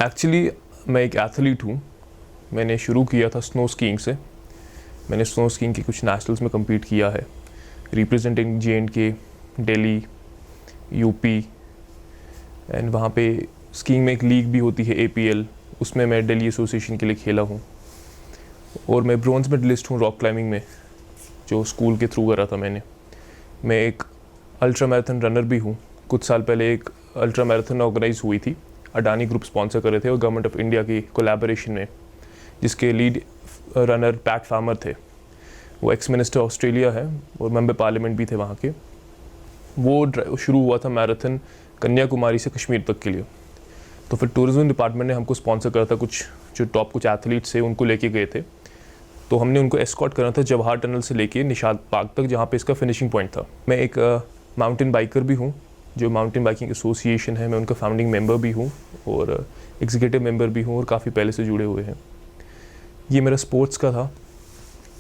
Actually मैं एक athlete हूँ। मैंने शुरू किया था स्नो स्कीइंग से। मैंने स्नो स्कीइंग के कुछ नेशनल्स में कम्पीट किया है, representing J&K, Delhi, UP. And वहाँ पे स्कीइंग में एक लीग भी होती है APL, उसमें मैं दिल्ली एसोसिएशन के लिए खेला हूँ। और मैं ब्रॉन्ज मेडलिस्ट हूँ रॉक क्लाइंबिंग में, जो स्कूल के थ्रू करा था मैंने। मैं एक अल्ट्रा मैराथन रनर भी हूँ। कुछ साल पहले एक अल्ट्रा मैराथन ऑर्गेनाइज हुई थी, अडानी ग्रुप स्पॉन्सर कर रहे थे और गवर्नमेंट ऑफ इंडिया की कोलैबोरेशन में, जिसके लीड रनर पैट फार्मर थे। वो एक्स मिनिस्टर ऑस्ट्रेलिया है और मेंबर पार्लियामेंट भी थे वहाँ के। वो शुरू हुआ था मैराथन कन्याकुमारी से कश्मीर तक के लिए। तो फिर टूरिज्म डिपार्टमेंट ने हमको स्पॉन्सर करा था। कुछ जो टॉप कुछ एथलीट्स थे उनको लेके गए थे। तो हमने उनको एस्कॉर्ट करना था जवाहर टनल से लेके निशाद बाग तक, जहाँ पे इसका फिनिशिंग पॉइंट था। मैं एक माउंटेन बाइकर भी हूँ, जो माउंटेन बाइकिंग एसोसिएशन है, मैं उनका फाउंडिंग मेंबर भी हूँ और एग्जीक्यूटिव मेंबर भी हूँ और काफ़ी पहले से जुड़े हुए हैं। ये मेरा स्पोर्ट्स का था।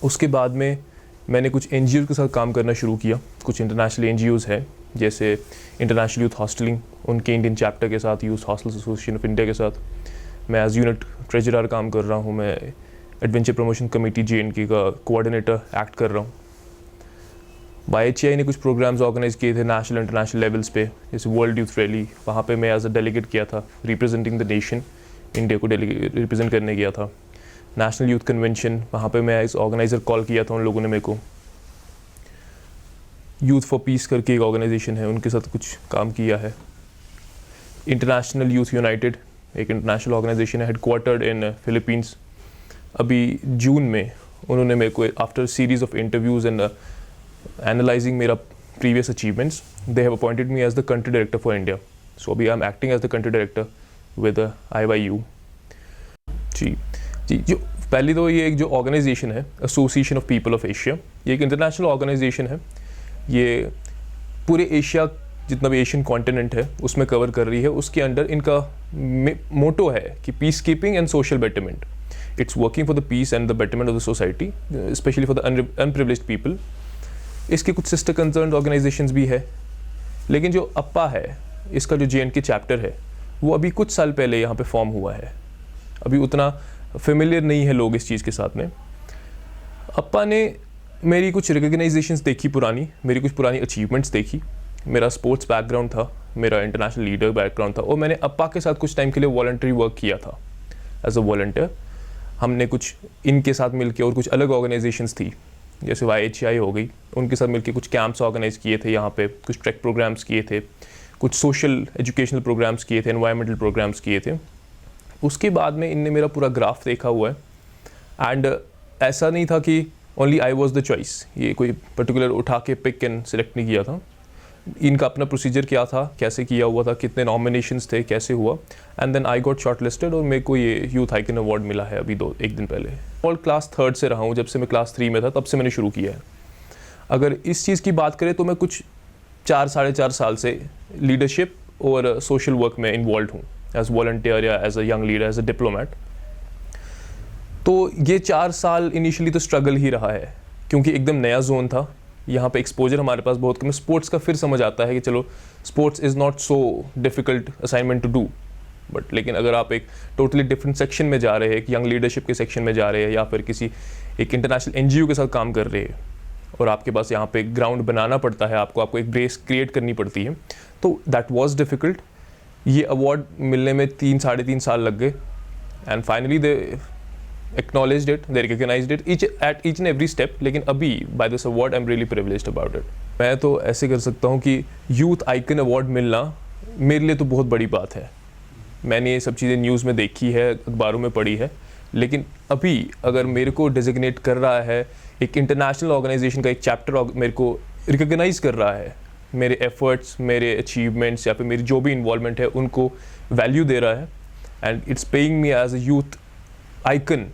उसके बाद में मैंने कुछ NGOs के साथ काम करना शुरू किया। कुछ इंटरनेशनल NGOs है, जैसे इंटरनेशनल यूथ हॉस्टलिंग, उनके इंडियन चैप्टर के साथ, youth hostels association of India के साथ मैं एज यूनिट ट्रेजरर काम कर रहा हूँ। मैं एडवेंचर प्रमोशन कमेटी J&K का कोऑर्डिनेटर एक्ट कर रहा हूँ। YHCI ने कुछ प्रोग्राम्स ऑर्गेनाइज किए थे नेशनल इंटरनेशनल लेवल्स पे, जैसे वर्ल्ड यूथ रैली, वहाँ पे मैं एज अ डेलीगेट किया था, रिप्रेजेंटिंग द नेशन, इंडिया को रिप्रेजेंट करने गया था। नेशनल यूथ कन्वेंशन, वहाँ पे मैं एज ऑर्गेनाइज़र कॉल किया था उन लोगों ने मेरे को। यूथ फॉर पीस करके एक ऑर्गेनाइजेशन है, उनके साथ कुछ काम किया है। इंटरनेशनल यूथ यूनाइटेड एक इंटरनेशनल ऑर्गेनाइजेशन है, हेडक्वार्टर्ड इन फिलीपींस। अभी जून में उन्होंने मेरे को after series of interviews and analysing मेरा previous achievements, they have appointed me as the country director for India. So अभी I am acting as the country director with IYU। जी, जो पहली तो ये एक जो ऑर्गेनाइजेशन है, association of people of Asia, ये एक इंटरनेशनल ऑर्गेनाइजेशन है। ये पूरे एशिया, जितना भी एशियन कॉन्टिनेंट है उसमें कवर कर रही है। उसके अंडर इनका मोटो है कि peace keeping and social betterment. It's working for the peace and the betterment of the society, specially for the underprivileged people. इसके कुछ सिस्टर कंसर्न ऑर्गेनाइजेशंस भी है, लेकिन जो अप्पा है, इसका जो J&K चैप्टर है, वो अभी कुछ साल पहले यहाँ पे फॉर्म हुआ है। अभी उतना फेमिलियर नहीं है लोग इस चीज़ के साथ में। अप्पा ने मेरी कुछ रिकग्नाइजेशंस देखी पुरानी, मेरी कुछ पुरानी अचीवमेंट्स देखी। मेरा स्पोर्ट्स बैकग्राउंड था, मेरा इंटरनेशनल लीडर बैकग्राउंड था, और मैंने अप्पा के साथ कुछ टाइम के लिए वॉलंटरी वर्क किया था एज अ वॉलंटियर। हमने कुछ इनके साथ मिलके और कुछ अलग ऑर्गेनाइजेशंस थी, जैसे YHCI हो गई, उनके साथ मिलके कुछ कैंप्स ऑर्गेनाइज किए थे यहाँ पे, कुछ ट्रैक प्रोग्राम्स किए थे, कुछ सोशल एजुकेशनल प्रोग्राम्स किए थे, एनवायरमेंटल प्रोग्राम्स किए थे। उसके बाद में इनने मेरा पूरा ग्राफ देखा हुआ है। एंड ऐसा नहीं था कि only I was the choice, ये कोई पर्टिकुलर उठा के पिक एंड सिलेक्ट नहीं किया था। इनका अपना प्रोसीजर क्या था, कैसे किया हुआ था, कितने नॉमिनेशंस थे, कैसे हुआ, and then I got shortlisted और मेरे को ये यूथ आइकन अवार्ड मिला है अभी एक दिन पहले। और क्लास 3rd से रहा हूँ, जब से मैं क्लास 3 में था तब से मैंने शुरू किया है। अगर इस चीज़ की बात करें तो मैं कुछ 4-4.5 साल से लीडरशिप और सोशल वर्क में इन्वॉल्व हूँ, एज वॉलंटियर या as a young leader, as a diplomat. तो ये 4 साल इनिशियली तो स्ट्रगल ही रहा है, क्योंकि एकदम नया जोन था, यहाँ पे एक्सपोजर हमारे पास बहुत कम। स्पोर्ट्स का फिर समझ आता है कि चलो sports is not so difficult assignment to do, but लेकिन अगर आप एक टोटली डिफरेंट सेक्शन में जा रहे हैं, एक यंग लीडरशिप के सेक्शन में जा रहे हैं, या फिर किसी एक इंटरनेशनल NGO के साथ काम कर रहे हैं, और आपके पास यहाँ पे ग्राउंड बनाना पड़ता है, आपको एक बेस क्रिएट करनी पड़ती है, तो दैट वाज डिफ़िकल्ट। ये अवार्ड मिलने में 3-3.5 साल लग गए, and finally they acknowledged it, they recognized it at each and every step. लेकिन अभी by this award I'm really privileged about it. मैं तो ऐसे कर सकता हूँ कि यूथ आइकन अवार्ड मिलना मेरे लिए तो बहुत बड़ी बात है। मैंने ये सब चीज़ें न्यूज़ में देखी है, अखबारों में पढ़ी है, लेकिन अभी अगर मेरे को डेजिग्नेट कर रहा है एक इंटरनेशनल ऑर्गेनाइजेशन का एक चैप्टर मेरे को रिकॉग्नाइज कर रहा है, मेरे एफर्ट्स, मेरे अचीवमेंट्स या फिर मेरी जो भी इन्वॉल्वमेंट है उनको वैल्यू दे रहा है, and it's paying me as a youth icon,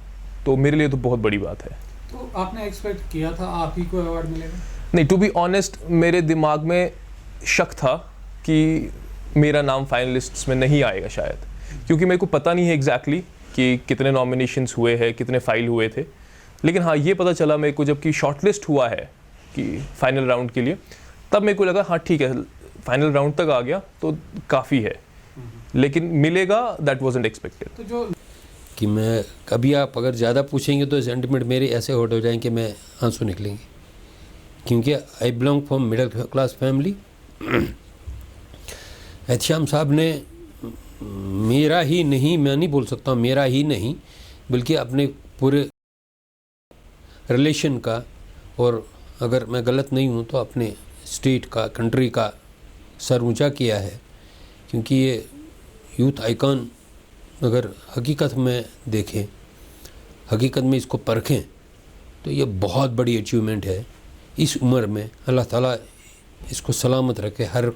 तो मेरे लिए तो बहुत बड़ी बात है। तो आपने एक्सपेक्ट किया था आप ही को अवार्ड मिलेगा? नहीं, टू बी ऑनेस्ट मेरे दिमाग में शक था कि मेरा नाम फाइनलिस्ट्स में नहीं आएगा शायद, क्योंकि मेरे को पता नहीं है एग्जैक्टली कि कितने नॉमिनेशंस हुए हैं, कितने फाइल हुए थे। लेकिन हाँ, ये पता चला मेरे को जबकि शॉर्टलिस्ट हुआ है कि फाइनल राउंड के लिए, तब मेरे को लगा हाँ ठीक है, फाइनल राउंड तक आ गया तो काफ़ी है। लेकिन मिलेगा दैट वाजंट एक्सपेक्टेड। तो जो कि मैं कभी आप अगर ज़्यादा पूछेंगे तो सेंटिमेंट मेरे ऐसे हर्ट हो जाएंगे कि मैं आंसू निकलेंगे, क्योंकि I belong from middle class family. Ehtisham साहब ने मेरा ही नहीं, मैं नहीं बोल सकता हूँ मेरा ही नहीं, बल्कि अपने पूरे रिलेशन का, और अगर मैं गलत नहीं हूँ तो अपने स्टेट का, कंट्री का सर ऊंचा किया है। क्योंकि ये यूथ आइकॉन अगर हकीकत में देखें, हकीकत में इसको परखें, तो ये बहुत बड़ी अचीवमेंट है इस उम्र में। अल्लाह ताला इसको सलामत रखे, हर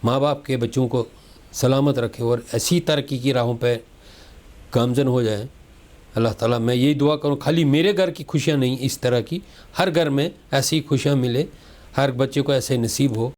माँ बाप के बच्चों को सलामत रखे और ऐसी तरक्की की राहों पे गामजन हो जाए अल्लाह ताला। मैं यही दुआ करूँ, खाली मेरे घर की खुशियाँ नहीं, इस तरह की हर घर में ऐसी खुशियाँ मिले, हर बच्चे को ऐसे नसीब हो।